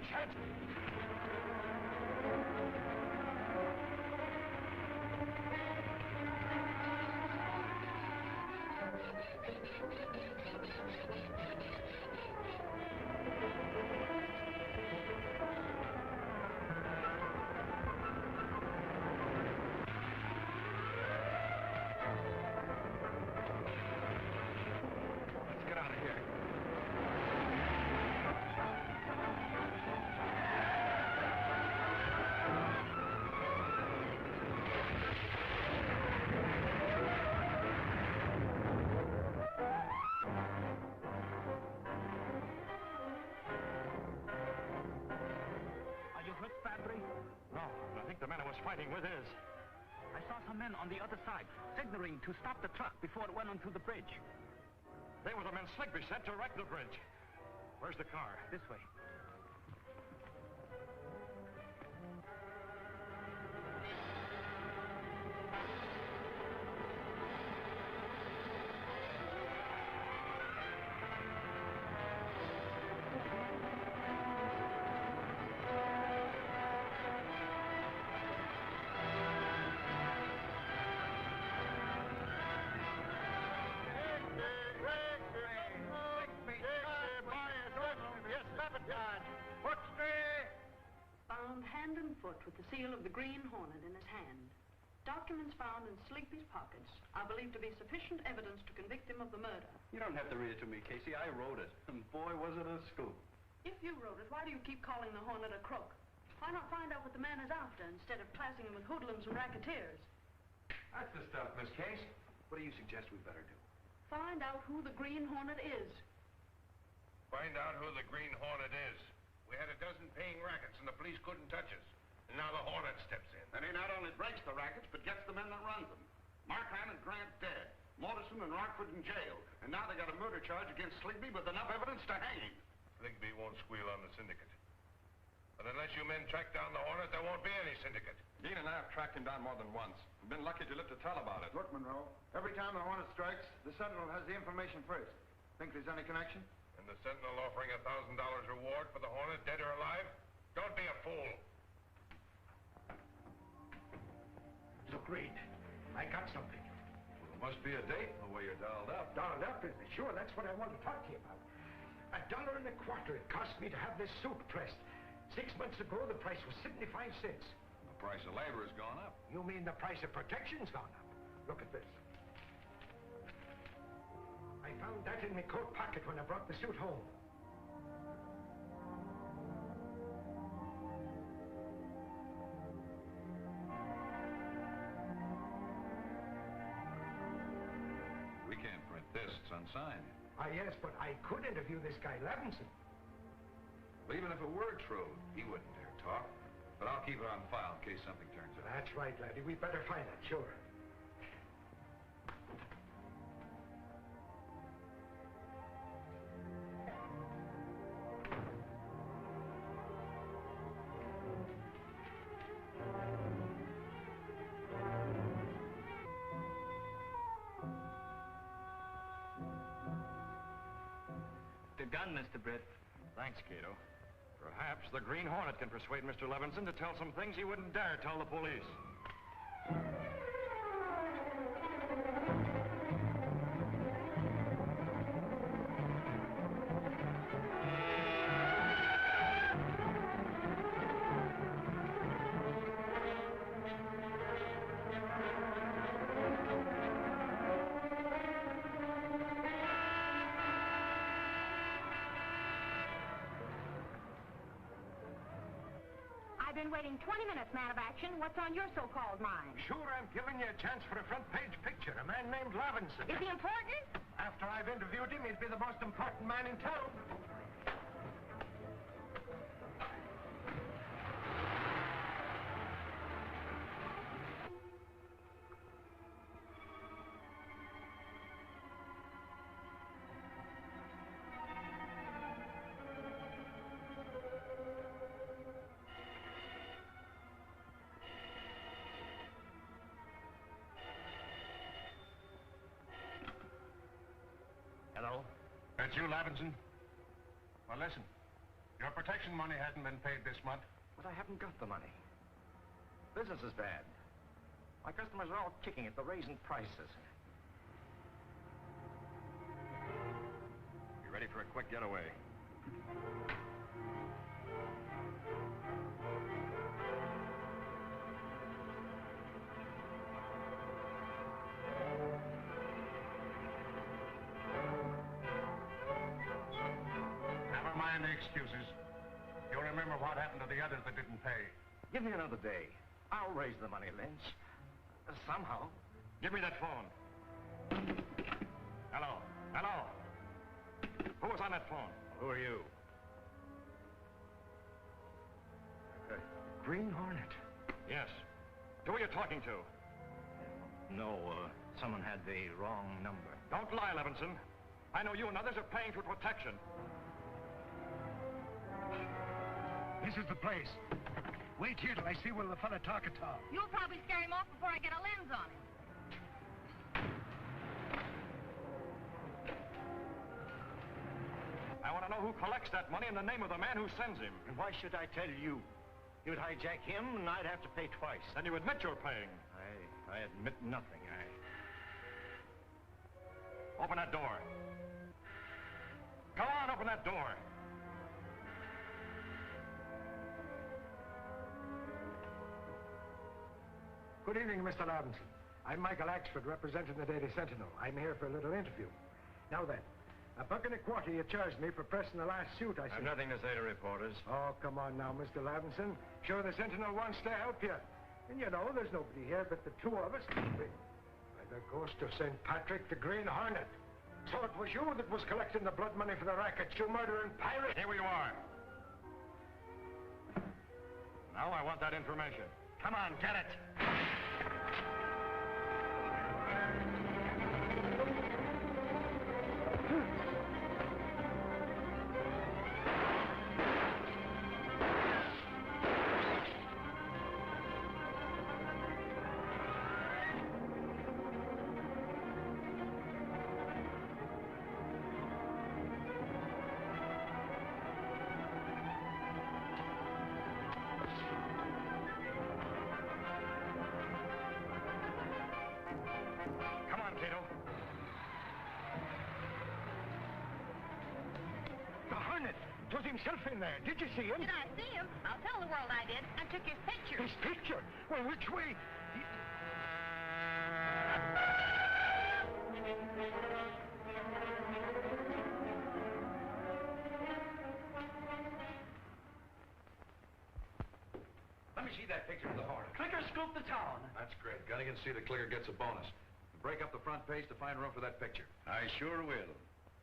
chance. Fighting with his. I saw some men on the other side, signaling to stop the truck before it went onto the bridge. They were the men Sligby sent to wreck the bridge. Where's the car? This way. With the seal of the Green Hornet in his hand. Documents found in Sligby's pockets are believed to be sufficient evidence to convict him of the murder. You don't have to read it to me, Casey. I wrote it. And boy, was it a scoop. If you wrote it, why do you keep calling the Hornet a crook? Why not find out what the man is after instead of classing him with hoodlums and racketeers? That's the stuff, Miss Case. What do you suggest we better do? Find out who the Green Hornet is. Find out who the Green Hornet is. We had a dozen paying rackets and the police couldn't touch us. And now the Hornet steps in. And he not only breaks the rackets, but gets the men that run them. Markham and Grant dead. Morrison and Rockford in jail. And now they got a murder charge against Sligby with enough evidence to hang him. Sligby won't squeal on the syndicate. But unless you men track down the Hornet, there won't be any syndicate. Dean and I have tracked him down more than once. We've been lucky to live to tell about it. Look, Monroe, every time the Hornet strikes, the Sentinel has the information first. Think there's any connection? And the Sentinel offering $1,000 reward for the Hornet, dead or alive? Don't be a fool. Look, Reed, I got something. Well, there must be a date in the way you're dialed up. Dialed up, isn't it? Sure, that's what I want to talk to you about. $1.25 it cost me to have this suit pressed. 6 months ago, the price was 75 cents. The price of labor has gone up. You mean the price of protection's gone up? Look at this. I found that in my coat pocket when I brought the suit home. We can't print this. It's unsigned. Ah, yes, but I could interview this guy, Levinson. Well, even if it were true, he wouldn't dare talk. But I'll keep it on file in case something turns up. That's right, laddie. We better find it, sure. The gun, Mr. Britt. Thanks, Cato. Perhaps the Green Hornet can persuade Mr. Levinson to tell some things he wouldn't dare tell the police. Been waiting 20 minutes, man of action. What's on your so-called mind? Sure, I'm giving you a chance for a front-page picture. A man named Levinson. Is he important? After I've interviewed him, he'd be the most important man in town. Hello? That's you, Levinson? Well, listen. Your protection money hasn't been paid this month. But I haven't got the money. Business is bad. My customers are all kicking it. They're raising prices. You ready for a quick getaway? Never mind the excuses. You'll remember what happened to the others that didn't pay. Give me another day. I'll raise the money, Lynch. Somehow. Give me that phone. Hello? Hello? Who was on that phone? Who are you? Green Hornet. Yes. Who are you talking to? No, someone had the wrong number. Don't lie, Levinson. I know you and others are paying for protection. This is the place. Wait here till I see whether the fella talk at all. You'll probably scare him off before I get a lens on him. I want to know who collects that money and the name of the man who sends him. And why should I tell you? He would hijack him, and I'd have to pay twice. Then you admit you're paying. I admit nothing. Open that door. Go on, open that door. Good evening, Mr. Robinson. I'm Michael Axford, representing the Daily Sentinel. I'm here for a little interview. Now then, $1.25 you charged me for pressing the last suit, I see. I've nothing to say to reporters. Oh, come on now, Mr. Robinson. Sure, the Sentinel wants to help you. And you know, there's nobody here but the two of us. By the ghost of St. Patrick, the Green Hornet. So it was you that was collecting the blood money for the rackets, you murdering pirate. Here you are. Now I want that information. Come on, get it. Himself in there. Did you see him? Did I see him? I'll tell the world I did. I took his picture. His picture? Well, which way? Let me see that picture of the Hornet. Clicker scooped the town. That's great. Gunnigan see the clicker gets a bonus. Break up the front page to find room for that picture. I sure will.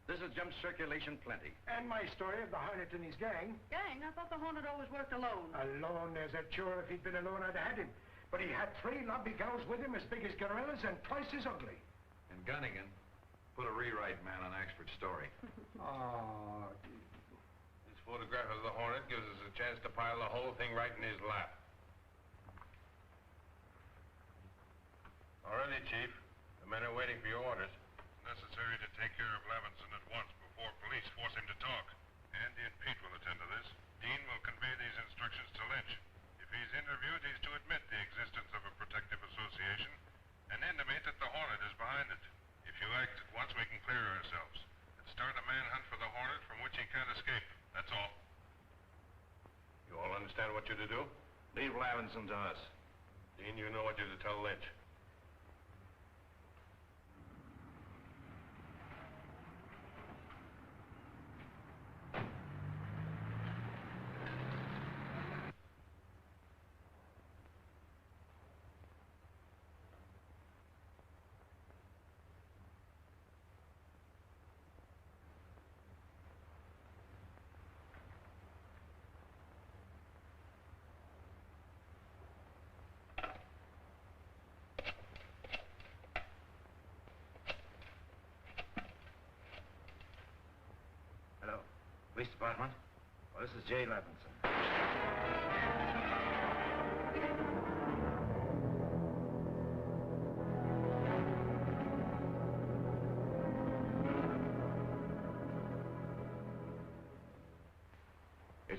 This'll jump circulation plenty. And my story of the Hornet and his gang. Gang? I thought the Hornet always worked alone. Alone, as a sure. If he'd been alone, I'd have had him. But he had 3 lobby gals with him as big as gorillas and twice as ugly. And Gunnigan put a rewrite man on Axford's story. Oh. This photograph of the Hornet gives us a chance to pile the whole thing right in his lap. All right, Chief. The men are waiting for your orders. Necessary to take care of Levinson at once before police force him to talk. Andy and Pete will attend to this. Dean will convey these instructions to Lynch. If he's interviewed, he's to admit the existence of a protective association and intimate that the Hornet is behind it. If you act at once, we can clear ourselves and start a manhunt for the Hornet from which he can't escape. That's all. You all understand what you're to do? Leave Levinson to us. Dean, you know what you're to tell Lynch. Police department? Well, this is Jay Levinson.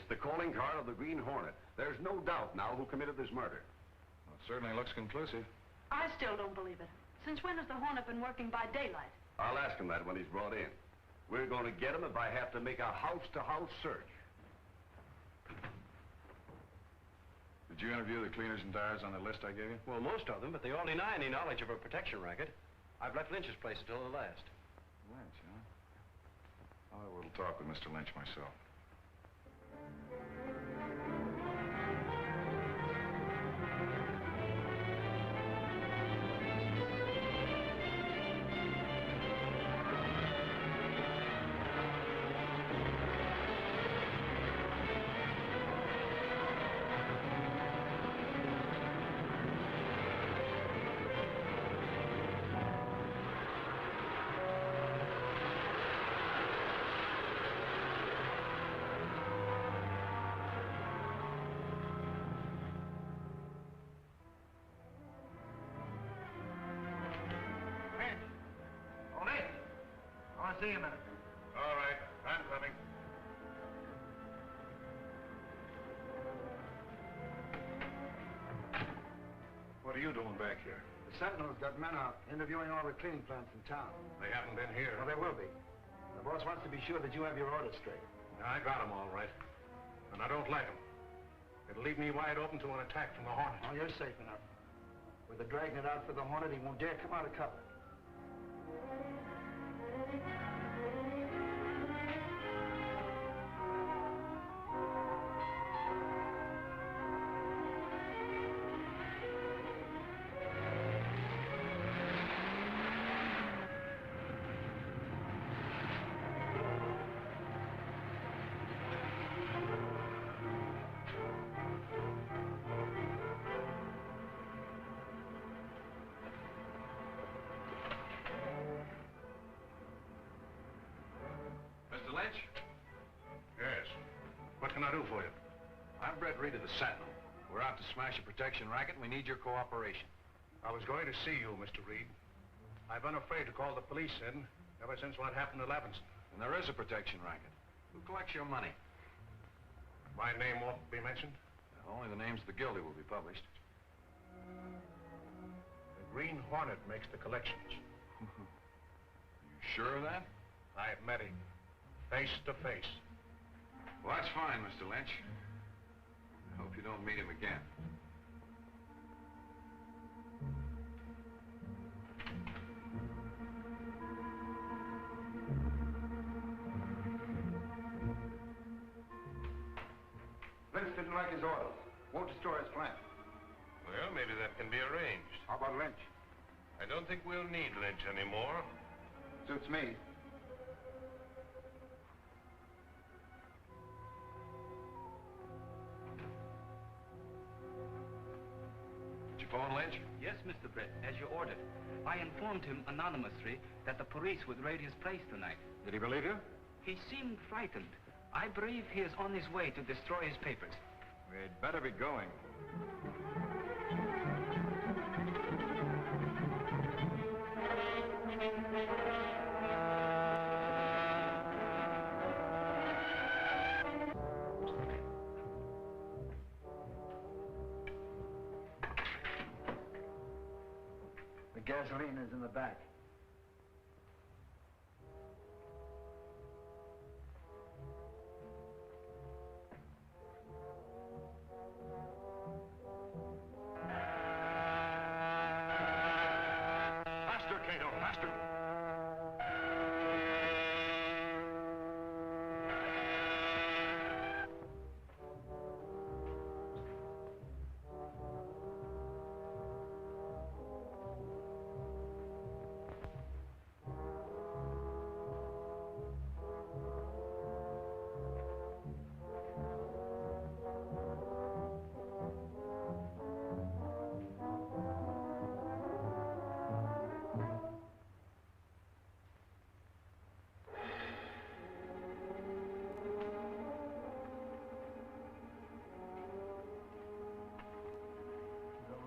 It's the calling card of the Green Hornet. There's no doubt now who committed this murder. Well, it certainly looks conclusive. I still don't believe it. Since when has the Hornet been working by daylight? I'll ask him that when he's brought in. We're going to get him if I have to make a house-to-house search. Did you interview the cleaners and dyers on the list I gave you? Well, most of them, but they all deny any knowledge of a protection racket. I've left Lynch's place until the last. Lynch, huh? I'll have a little talk with Mr. Lynch myself. See you a minute. All right, I'm coming. What are you doing back here? The Sentinel's got men out interviewing all the cleaning plants in town. They haven't been here. Well, they will be. The boss wants to be sure that you have your orders straight. I got them all right. And I don't like them. It'll leave me wide open to an attack from the Hornet. Oh, you're safe enough. With the dragging it out for the Hornet, he won't dare come out of cover. Lynch? Yes. What can I do for you? I'm Brett Reed of the Sentinel. We're out to smash a protection racket, and we need your cooperation. I was going to see you, Mr. Reed. I've been afraid to call the police in ever since what happened to Levinson. And there is a protection racket. Who collects your money? My name won't be mentioned? Only the names of the guilty will be published. The Green Hornet makes the collections. You sure of that? I've met him. Face to face. Well, that's fine, Mr. Lynch. I hope you don't meet him again. Lynch didn't like his orders. Won't destroy his plant. Well, maybe that can be arranged. How about Lynch? I don't think we'll need Lynch anymore. Suits me. Phone Lynch? Yes, Mr. Brett, as you ordered. I informed him anonymously that the police would raid his place tonight. Did he believe you? He seemed frightened. I believe he is on his way to destroy his papers. We'd better be going. Gasoline is in the back. Faster, Cato, faster.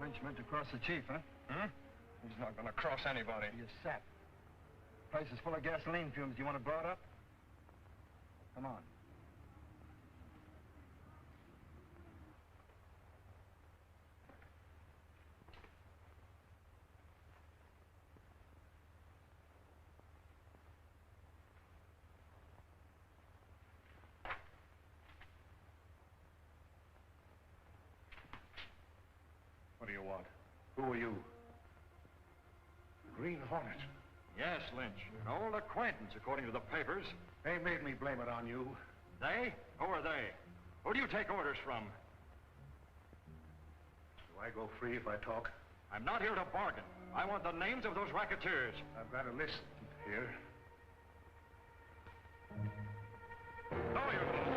Lynch meant to cross the chief, huh? He's not going to cross anybody. You sap. The place is full of gasoline fumes. Do you want to blow it up? Come on. What do you want? Who are you? The Green Hornet. Yes, Lynch. An old acquaintance, according to the papers. They made me blame it on you. They? Who are they? Who do you take orders from? Do I go free if I talk? I'm not here to bargain. I want the names of those racketeers. I've got a list here. No, you don't.